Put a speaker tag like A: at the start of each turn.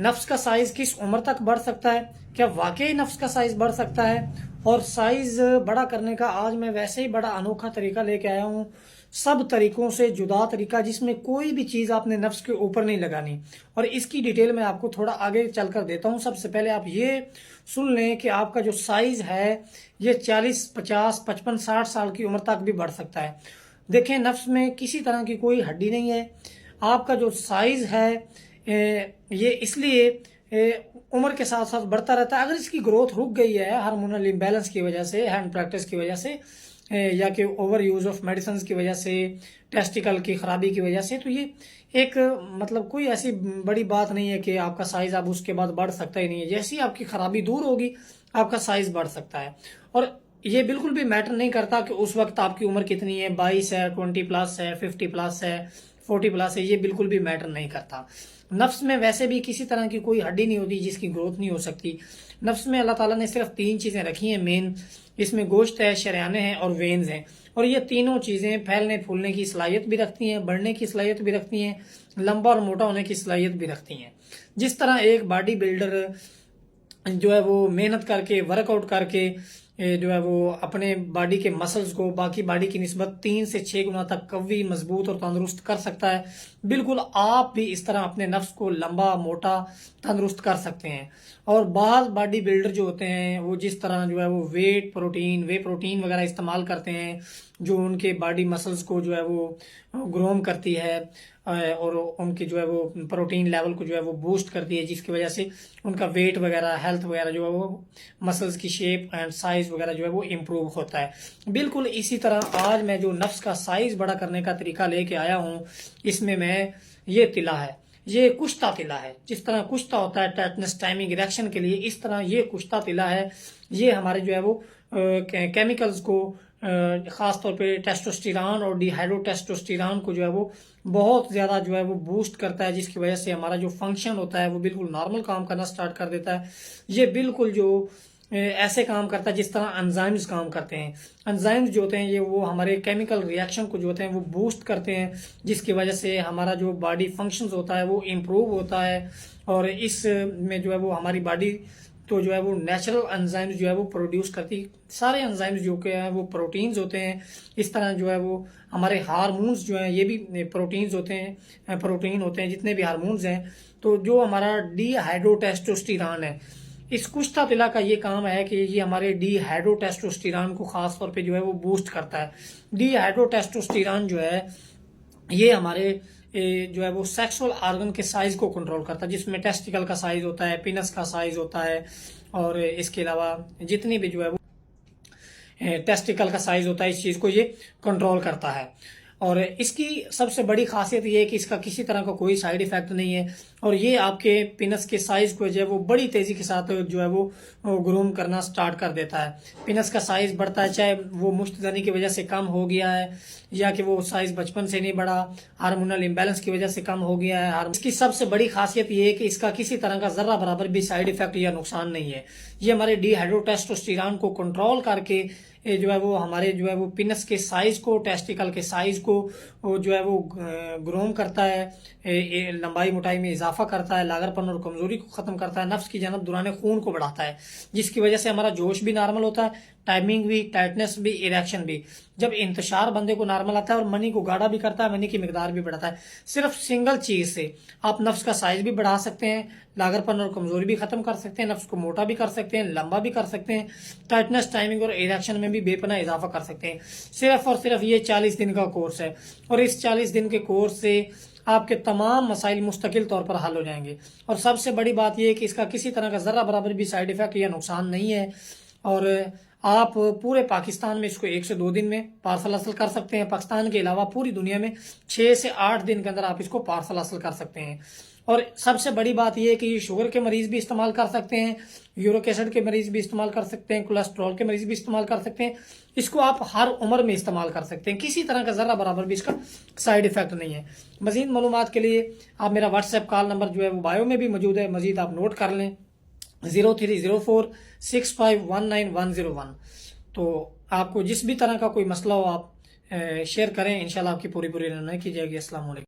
A: नफ्स का साइज किस उम्र तक बढ़ सकता है? क्या वाकई नफ्स का साइज बढ़ सकता है? और साइज बड़ा करने का आज मैं वैसे ही बड़ा अनोखा तरीका लेके आया हूँ। सब तरीकों से जुदा तरीका, जिसमें कोई भी चीज आपने नफ्स के ऊपर नहीं लगानी। और इसकी डिटेल मैं आपको थोड़ा आगे चलकर देता हूँ। सबसे पहले आप ये सुन लें कि आपका जो साइज है ये 40, 50, 55, 60 साल की उम्र तक भी बढ़ सकता है। देखें, नफ्स में किसी तरह की कोई हड्डी नहीं है। आपका जो साइज है ये इसलिए उम्र के साथ साथ बढ़ता रहता है। अगर इसकी ग्रोथ रुक गई है हार्मोनल इम्बैलेंस की वजह से, हैंड प्रैक्टिस की वजह से, या कि ओवर यूज ऑफ मेडिसिन की वजह से, टेस्टिकल की खराबी की वजह से, तो ये एक मतलब कोई ऐसी बड़ी बात नहीं है कि आपका साइज अब उसके बाद बढ़ सकता ही नहीं है। जैसी आपकी खराबी दूर होगी आपका साइज बढ़ सकता है। और ये बिल्कुल भी मैटर नहीं करता कि उस वक्त आपकी उम्र कितनी है, 22 है, 20 प्लस है, 50 प्लस है, 40 प्लस है, ये बिल्कुल भी मैटर नहीं करता। नफ्स में वैसे भी किसी तरह की कोई हड्डी नहीं होती जिसकी ग्रोथ नहीं हो सकती। नफ्स में अल्लाह ताला ने सिर्फ 3 चीज़ें रखी हैं मेन। इसमें गोश्त है, शरयाने हैं और वेन्स हैं। और ये तीनों चीज़ें फैलने फूलने की सलाहियत भी रखती हैं, बढ़ने की सलाहियत भी रखती हैं, लंबा और मोटा होने की सलाहियत भी रखती हैं। जिस तरह एक बॉडी बिल्डर जो है वो मेहनत करके, वर्कआउट करके जो है वो अपने बॉडी के मसल्स को बाकी बॉडी की निस्बत 3 से 6 गुना तक कवी, मजबूत और तंदुरुस्त कर सकता है, बिल्कुल आप भी इस तरह अपने नफ्स को लंबा, मोटा, तंदुरुस्त कर सकते हैं। और बाज़ बॉडी बिल्डर जो होते हैं वो जिस तरह जो है वो वे प्रोटीन वगैरह इस्तेमाल करते हैं, जो उनके बॉडी मसल्स को जो है वो ग्रोम करती है और उनकी जो है वो प्रोटीन लेवल को जो है वो बूस्ट करती है, जिसकी वजह से उनका वेट वगैरह, हेल्थ वगैरह जो है वो, मसल्स की शेप एंड साइज वगैरह जो है वो इम्प्रूव होता है। बिल्कुल इसी तरह आज मैं जो नफ्स का साइज बड़ा करने का तरीका लेके आया हूँ, इसमें मैं ये तिला है, ये कुश्ता तिला है। जिस तरह कुश्ता होता है टेटनस टाइमिंग रिएक्शन के लिए, इस तरह ये कुश्ता तिला है। ये हमारे जो है वो केमिकल्स को, खास तौर पे टेस्टोस्टेरॉन और डिहाइड्रोटेस्टोस्टेरॉन को जो है वो बहुत ज़्यादा जो है वो बूस्ट करता है, जिसकी वजह से हमारा जो फंक्शन होता है वो बिल्कुल नॉर्मल काम करना स्टार्ट कर देता है। ये बिल्कुल जो ऐसे काम करता है जिस तरह एंजाइम्स काम करते हैं। एंजाइम्स जो होते हैं ये वो हमारे केमिकल रिएक्शन को जो होते हैं वो बूस्ट करते हैं, जिसकी वजह से हमारा जो बॉडी फंक्शंस होता है वो इम्प्रूव होता है। और इस में जो है वो हमारी बॉडी तो जो है वो नेचुरल एंजाइम्स जो है वो प्रोड्यूस करती। सारे एंजाइम्स जो के हैं वो प्रोटीन्स होते हैं। इस तरह जो है वो हमारे हार्मोन्स जो हैं ये भी प्रोटीन्स होते हैं, प्रोटीन होते हैं जितने भी हार्मोन्स हैं। तो जो हमारा डिहाइड्रोटेस्टोस्टेरॉन है, इस कुश्ता तिला का ये काम है कि ये हमारे डिहाइड्रोटेस्टोस्टेरॉन को खास तौर पे जो है वो बूस्ट करता है। डिहाइड्रोटेस्टोस्टेरॉन जो है ये हमारे जो है वो सेक्सुअल ऑर्गन के साइज को कंट्रोल करता है, जिसमें टेस्टिकल का साइज होता है, पिनस का साइज होता है, और इसके अलावा जितनी भी जो है वो टेस्टिकल का साइज होता है, इस चीज को ये कंट्रोल करता है। और इसकी सबसे बड़ी खासियत ये है कि इसका किसी तरह का कोई साइड इफेक्ट नहीं है। और ये आपके पिनस के साइज को जो है वो बड़ी तेजी के साथ जो है वो ग्रूम करना स्टार्ट कर देता है। पिनस का साइज बढ़ता है, चाहे वो मुश्तदनी की वजह से कम हो गया है या कि वो साइज बचपन से नहीं बढ़ा, हार्मोनल इम्बैलेंस की वजह से कम हो गया है। इसकी सबसे बड़ी खासियत ये है कि इसका किसी तरह का जर्रा बराबर भी साइड इफेक्ट या नुकसान नहीं है। ये हमारे डिहाइड्रोटेस्टोस्टेरॉन को कंट्रोल करके जो है वो हमारे जो है वो पिनस के साइज को, टेस्टिकल के साइज को जो है वो ग्रोम करता है, लंबाई मोटाई में इजाफा करता है, लागरपन और कमजोरी को खत्म करता है, नफ्स की जानब दुराने खून को बढ़ाता है, जिसकी वजह से हमारा जोश भी नॉर्मल होता है, टाइमिंग भी, टाइटनेस भी, इरेक्शन भी। जब इंतशार बंदे को नॉर्मल आता है और मनी को गाढ़ा भी करता है, मनी की मिकदार भी बढ़ाता है। सिर्फ सिंगल चीज से आप नफ्स का साइज भी बढ़ा सकते हैं, लागरपन और कमजोरी भी खत्म कर सकते हैं, नफ्स को मोटा भी कर सकते हैं, लंबा भी कर सकते हैं, टाइटनेस, टाइमिंग और इरेक्शन में भी बेपनाह इजाफा कर सकते हैं। सिर्फ और सिर्फ ये 40 दिन का कोर्स है और इस 40 दिन के कोर्स से आपके तमाम मसाइल मुस्तकिल तौर पर हल हो जाएंगे। और सबसे बड़ी बात यह है कि इसका किसी तरह का जर्रा बराबर भी साइड इफेक्ट या नुकसान नहीं है। और आप पूरे पाकिस्तान में इसको 1 से 2 दिन में पार्सल हासिल कर सकते हैं। पाकिस्तान के अलावा पूरी दुनिया में 6 से 8 दिन के अंदर आप इसको पार्सल हासिल कर सकते हैं। और सबसे बड़ी बात यह है कि शुगर के मरीज भी इस्तेमाल कर सकते हैं, यूरिक एसिड के मरीज भी इस्तेमाल कर सकते हैं, कोलेस्ट्रॉल के मरीज भी इस्तेमाल कर सकते हैं। इसको आप हर उम्र में इस्तेमाल कर सकते हैं, किसी तरह का जर्रा बराबर भी इसका साइड इफेक्ट नहीं है। मजीद मालूमात के लिए आप मेरा व्हाट्सएप कॉल नंबर जो है वो बायो में भी मौजूद है, मजीद आप नोट कर लें, 0304651901। तो आपको जिस भी तरह का कोई मसला हो आप शेयर करें, इंशाल्लाह आपकी पूरी रहनुमाई की जाएगी। अस्सलाम वालेकुम।